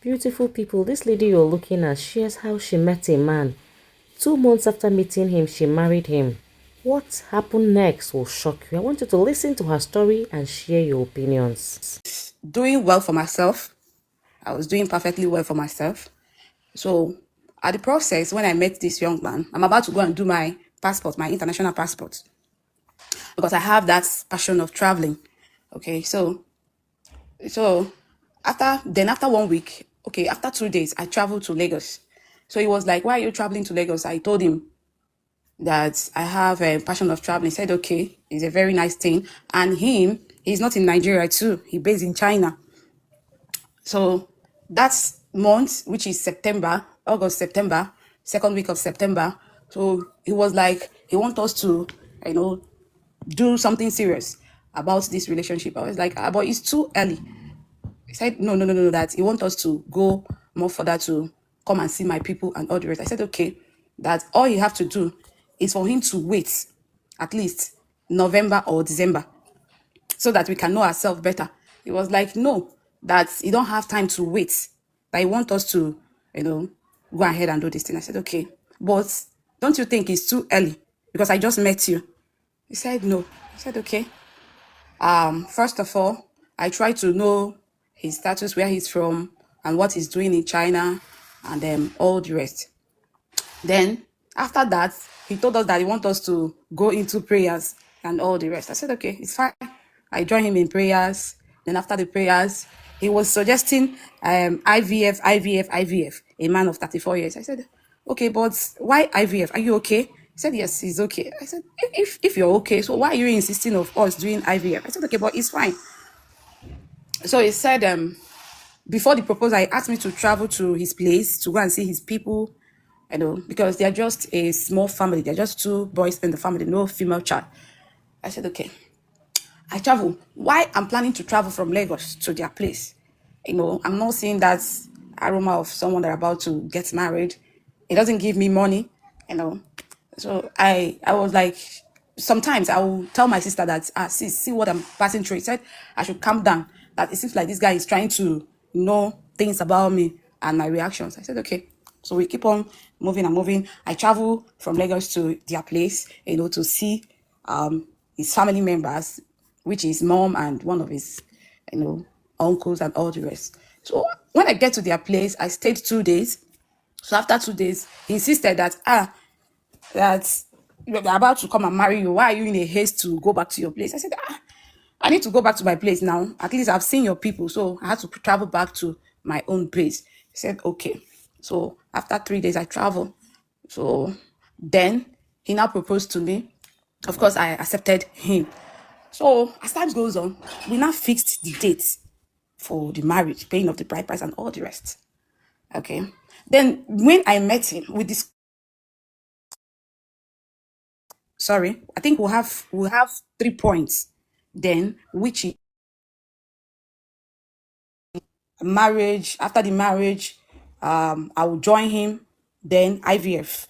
Beautiful people, this lady you're looking at shares how she met a man. 2 months after meeting him, she married him. What happened next will shock you. I want you to listen to her story and share your opinions. Doing well for myself. I was doing perfectly well for myself. So at the process, when I met this young man, I'm about to go and do my passport, my international passport, because I have that passion of traveling. Okay, so after 1 week, okay, after 2 days, I traveled to Lagos. So he was like, "Why are you traveling to Lagos?" I told him that I have a passion of traveling. He said, "Okay, it's a very nice thing." And he's not in Nigeria too. He's based in China. So that month, which is September, August, September, second week of September. So he was like, he wants us to, you know, do something serious about this relationship. I was like, but it's too early. He said, no, that he wants us to go more further to come and see my people and all the rest. I said, okay, that all you have to do is for him to wait at least November or December so that we can know ourselves better. He was like, no, that you don't have time to wait. That you want us to, go ahead and do this thing. I said, okay, but don't you think it's too early? Because I just met you. He said, no. I said, okay. First of all, I try to know his status, where he's from, and what he's doing in China, and then all the rest. Then after that, he told us that he wants us to go into prayers and all the rest. I said, okay, it's fine. I joined him in prayers. Then after the prayers, he was suggesting IVF, a man of 34 years. I said, okay, but why IVF? Are you okay? He said, yes, he's okay. I said, if you're okay, so why are you insisting of us doing IVF? I said, okay, but it's fine. So he said, before the proposal, he asked me to travel to his place to go and see his people, because they're just a small family. They're just two boys in the family, no female child. I said, okay. I travel. Why I'm planning to travel from Lagos to their place? I'm not seeing that aroma of someone that about to get married. It doesn't give me money, you know. So I was like, sometimes I will tell my sister that, see what I'm passing through. He said I should calm down. That it seems like this guy is trying to know things about me and my reactions. I said, okay. So we keep on moving and moving. I travel from Lagos to their place, to see his family members, which is mom and one of his, uncles and all the rest. So when I get to their place, I stayed 2 days. So after 2 days, he insisted that you're about to come and marry you. Why are you in a haste to go back to your place? I said, I need to go back to my place now. At least I've seen your people. So I had to travel back to my own place. He said, okay. So after 3 days, I travel. So then he now proposed to me. Of course, I accepted him. So as time goes on, we now fixed the date for the marriage, paying of the bride price and all the rest. Okay. Then when I met him with this, sorry, I think we'll have 3 points. Then which is marriage. After the marriage, I will join him. Then IVF,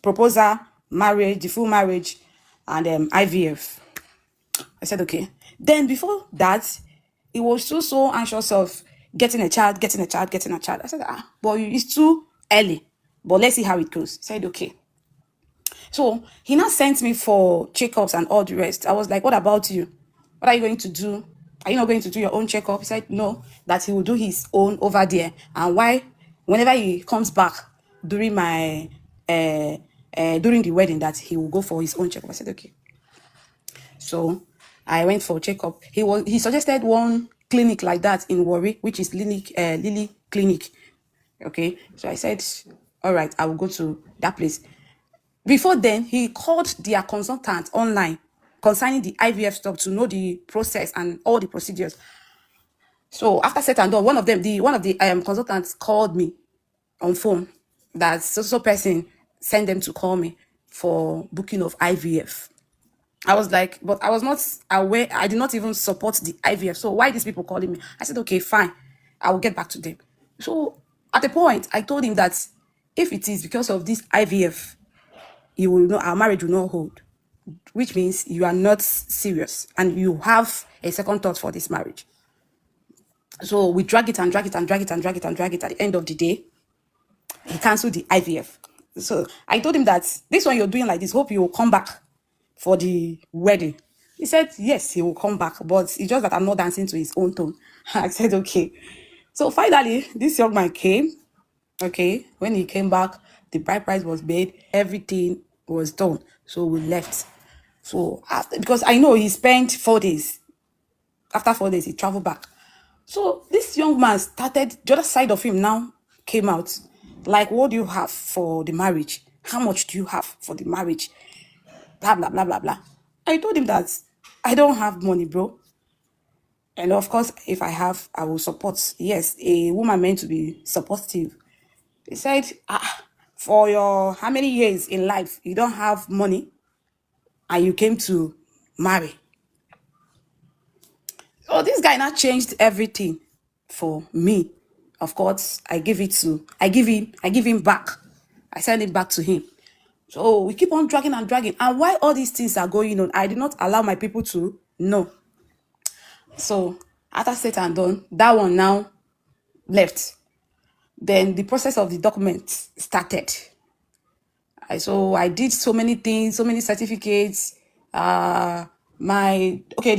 proposal, marriage, the full marriage, and IVF. I said, okay. Then before that, he was so anxious of getting a child, getting a child, getting a child. I said, but it's too early. But let's see how it goes. He said, okay. So he now sent me for checkups and all the rest. I was like, what about you? What are you going to do? Are you not going to do your own checkup? He said, no, that he will do his own over there. And why, whenever he comes back during my, during the wedding, that he will go for his own checkup. I said, okay. So I went for a checkup. He suggested one clinic like that in Warri, which is Lily Clinic. Okay. So I said, all right, I will go to that place. Before then, he called their consultant online concerning the IVF stuff to know the process and all the procedures. So after set and done, one of the consultants called me on phone that so person sent them to call me for booking of IVF. I was like, but I was not aware. I did not even support the IVF. So why these people calling me? I said, okay, fine. I will get back to them. So at a point, I told him that if it is because of this IVF, you will know our marriage will not hold, which means you are not serious and you have a second thought for this marriage. So we drag it and drag it and drag it and drag it and drag it. At the end of the day, he canceled the IVF. So I told him that this one you're doing like this, hope you will come back for the wedding. He said, yes, he will come back, but it's just that I'm not dancing to his own tone. I said, okay. So finally, this young man came. Okay. When he came back, the bride price was paid, everything was done. So we left. So after, because I know he spent 4 days. After 4 days, he traveled back. So this young man started, the other side of him now came out. Like, what do you have for the marriage? How much do you have for the marriage? Blah, blah, blah, blah, blah. I told him that I don't have money, bro. And of course, if I have, I will support. Yes, a woman meant to be supportive. He said, for your how many years in life you don't have money and you came to marry. So this guy now changed everything for me. Of course, I give him back. I send it back to him. So we keep on dragging and dragging. And while all these things are going on, I did not allow my people to know. So after said and done, that one now left. Then the process of the document started. So I did so many things, so many certificates. The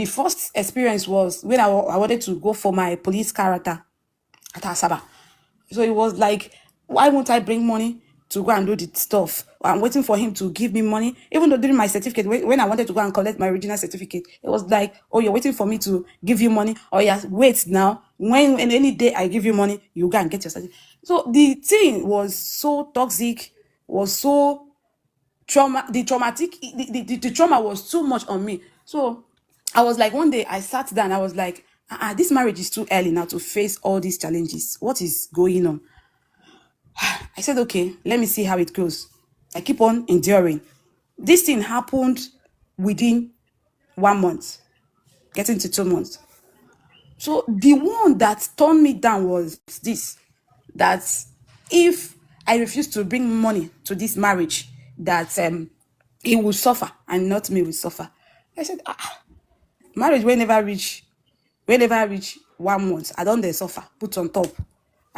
first experience was when I wanted to go for my police character at Asaba. So it was like, why won't I bring money to go and do the stuff? I'm waiting for him to give me money. Even though during my certificate, when I wanted to go and collect my original certificate, it was like, oh, you're waiting for me to give you money. Oh, yeah, wait now. When any day I give you money, you go and get your certificate. So the thing was so toxic, was so the trauma was too much on me. So I was like, one day I sat down, I was like, this marriage is too early now to face all these challenges. What is going on? I said, okay, let me see how it goes. I keep on enduring. This thing happened within 1 month, getting to 2 months. So the one that turned me down was this, that if I refuse to bring money to this marriage, that he will suffer and not me will suffer. I said, marriage will never reach 1 month. I don't they suffer, put on top.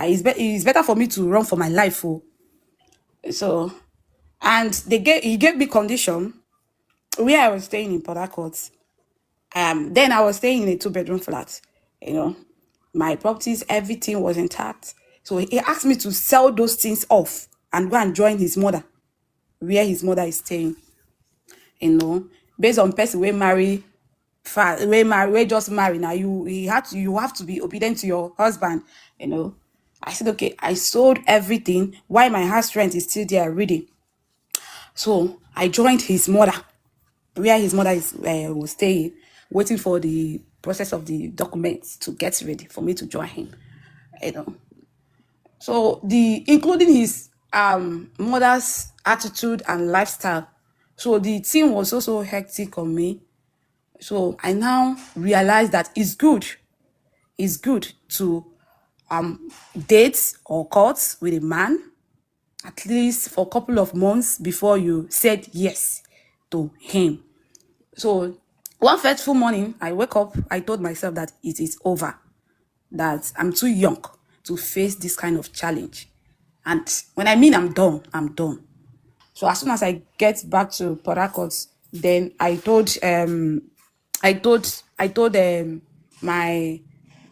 It's better for me to run for my life. Oh. So, and he gave me condition where I was staying in Port Harcourt. Then I was staying in a 2-bedroom flat. You know, my properties, everything was intact. So he asked me to sell those things off and go and join his mother, where his mother is staying. You know, based on person we marry, we just marry now. You have to be obedient to your husband. You know, I said okay. I sold everything while my house rent is still there ready. So I joined his mother, where his mother was staying, waiting for the process of the documents to get ready for me to join him. You know, so including his mother's attitude and lifestyle. So the thing was also hectic on me. So I now realize that it's good to date or court with a man at least for a couple of months before you said yes to him. So one fateful morning, I wake up, I told myself that it is over, that I'm too young to face this kind of challenge. And when I mean I'm done, I'm done. So as soon as I get back to Port Harcourt, then I told my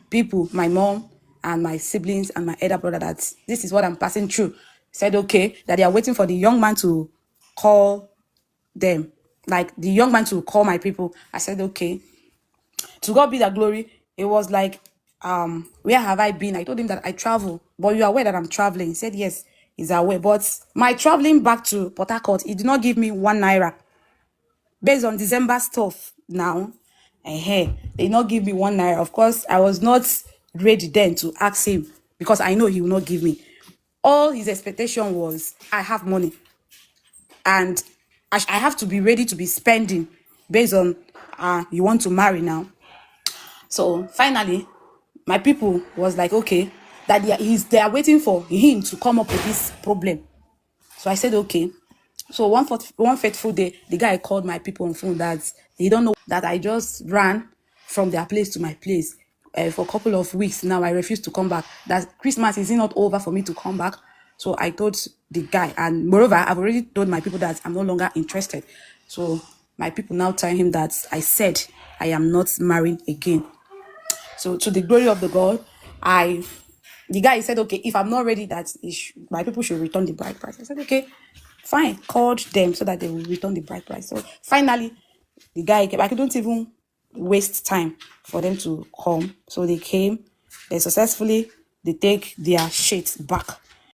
people, my mom and my siblings and my elder brother that this is what I'm passing through. Said okay, that they are waiting for the young man to call them, like the young man to call my people. I said okay. To God be the glory. It was like, where have I been? I told him that I travel, but you are aware that I'm traveling. He said yes, he's aware. But my traveling back to Port Harcourt, he did not give me 1 naira. Based on December stuff now, they did not give me 1 naira. Of course, I was not ready then to ask him because I know he will not give me. All his expectation was, I have money and I have to be ready to be spending based on you want to marry now. So finally, my people was like, okay, that they are waiting for him to come up with this problem. So I said, okay. So one fateful day, the guy called my people on phone that they don't know that I just ran from their place to my place. for a couple of weeks now. I refused to come back. That Christmas is not over for me to come back. So I told the guy, and moreover, I've already told my people that I'm no longer interested. So my people now tell him that I said I am not marrying again. So to the glory of the God, the guy said, okay, if I'm not ready, that my people should return the bride price. I said, okay, fine. Called them so that they will return the bride price. So finally, the guy came. I couldn't even waste time for them to come. So they came. They take their shit back.